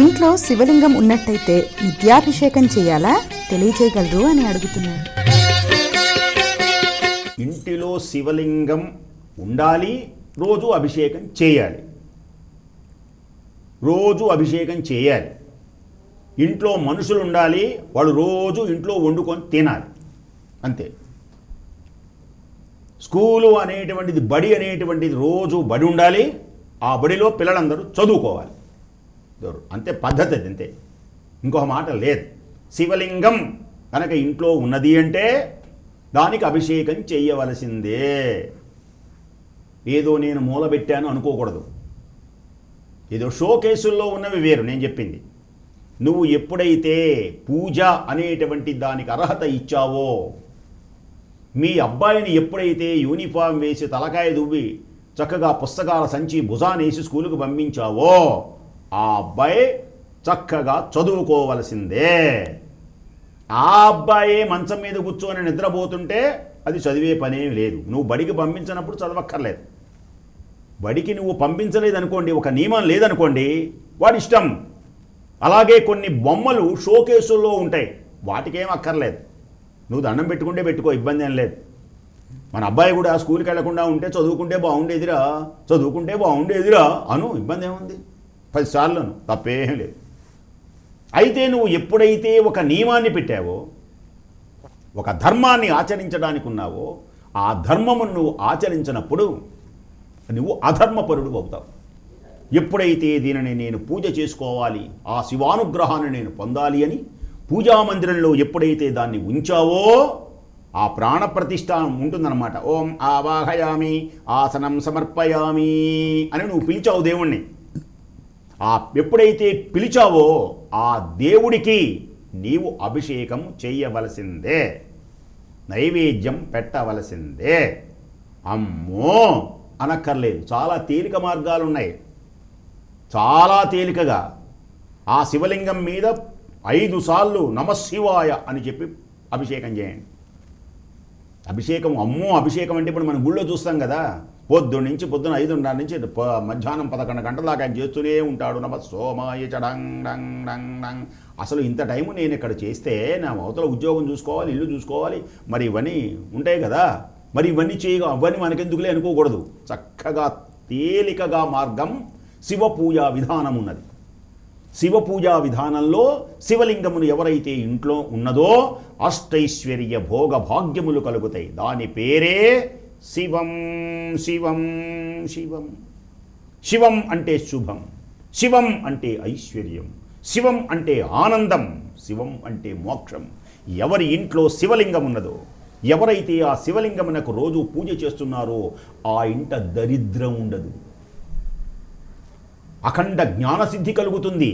ఇంట్లో శివలింగం ఉన్నట్టయితే నిత్యాభిషేకం చేయాలా తెలియజేయగలరు అని అడుగుతున్నారు. ఇంటిలో శివలింగం ఉండాలి, రోజు అభిషేకం చేయాలి. రోజు అభిషేకం చేయాలి. ఇంట్లో మనుషులు ఉండాలి, వాళ్ళు రోజు ఇంట్లో వండుకొని తినాలి, అంతే. స్కూలు అనేటువంటిది, బడి అనేటువంటిది రోజు బడి ఉండాలి, ఆ బడిలో పిల్లలందరూ చదువుకోవాలి, అంతే. పద్ధతి అది, అంతే. ఇంకొక మాట లేదు. శివలింగం కనుక ఇంట్లో ఉన్నది అంటే దానికి అభిషేకం చేయవలసిందే. ఏదో నేను మూలబెట్టాను అనుకోకూడదు. ఏదో షోకేసుల్లో ఉన్నవి వేరు. నేను చెప్పింది, నువ్వు ఎప్పుడైతే పూజ అనేటువంటి దానికి అర్హత ఇచ్చావో, మీ అబ్బాయిని ఎప్పుడైతే యూనిఫామ్ వేసి తలకాయ దువ్వి చక్కగా పుస్తకాల సంచి భుజానేసి స్కూలుకు పంపించావో, ఆ అబ్బాయి చక్కగా చదువుకోవలసిందే. ఆ అబ్బాయే మంచం మీద కూర్చొని నిద్రపోతుంటే అది చదివే పనేమి లేదు. నువ్వు బడికి పంపించినప్పుడు చదవక్కర్లేదు. బడికి నువ్వు పంపించలేదనుకోండి, ఒక నియమం లేదనుకోండి, వాడి ఇష్టం. అలాగే కొన్ని బొమ్మలు షోకేసుల్లో ఉంటాయి, వాటికేం అక్కర్లేదు. నువ్వు దండం పెట్టుకుంటే పెట్టుకో, ఇబ్బంది ఏం లేదు. మన అబ్బాయి కూడా స్కూల్కి వెళ్లకుండా ఉంటే చదువుకుంటే బాగుండేదిరా అను, ఇబ్బంది ఏముంది? 10 సార్లను, తప్పేం లేదు. అయితే నువ్వు ఎప్పుడైతే ఒక నియమాన్ని పెట్టావో, ఒక ధర్మాన్ని ఆచరించడానికి ఉన్నావో, ఆ ధర్మమును నువ్వు ఆచరించినప్పుడు నువ్వు అధర్మపరుడు అవుతావు. ఎప్పుడైతే దీనిని నేను పూజ చేసుకోవాలి, ఆ శివానుగ్రహాన్ని నేను పొందాలి అని పూజామందిరంలో ఎప్పుడైతే దాన్ని ఉంచావో, ఆ ప్రాణప్రతిష్ఠ ఉంటుందన్నమాట. ఓం ఆవాహయామి ఆసనం సమర్పయామి అని నువ్వు పిలిచావు దేవుణ్ణి. ఎప్పుడైతే పిలిచావో ఆ దేవుడికి నీవు అభిషేకం చేయవలసిందే, నైవేద్యం పెట్టవలసిందే. అమ్మో అనక్కర్లేదు. చాలా తేలిక మార్గాలు ఉన్నాయి. చాలా తేలికగా ఆ శివలింగం మీద 5 సార్లు నమశివాయ అని చెప్పి అభిషేకం చేయండి. అభిషేకం, అమ్మో అభిషేకం అంటే ఇప్పుడు మనం గుళ్ళో చూస్తాం కదా, పొద్దున్న 5:30 నుంచి మధ్యాహ్నం 11 గంటల దాకా ఆయన చేస్తూనే ఉంటాడు. నమ సోమాయ చడంగ్ డంగ్ డంగ్ డంగ్. అసలు ఇంత టైము నేను ఇక్కడ చేస్తే నా అవతల ఉద్యోగం చూసుకోవాలి, ఇల్లు చూసుకోవాలి, మరి ఇవన్నీ ఉంటాయి కదా, మరి ఇవన్నీ అవన్నీ మనకెందుకులే అనుకోకూడదు. చక్కగా తేలికగా మార్గం శివ పూజా విధానం ఉన్నది. శివ పూజా విధానంలో శివలింగమును ఎవరైతే ఇంట్లో ఉన్నదో అష్టైశ్వర్య భోగ భాగ్యములు కలుగుతాయి. దాని పేరే శివం. శివం శివం శివం అంటే శుభం, శివం అంటే ఐశ్వర్యం, శివం అంటే ఆనందం, శివం అంటే మోక్షం. ఎవరి ఇంట్లో శివలింగం ఉన్నదో, ఎవరైతే ఆ శివలింగమునకు రోజు పూజ చేస్తున్నారో ఆ ఇంట దరిద్రం ఉండదు, అఖండ జ్ఞానసిద్ధి కలుగుతుంది.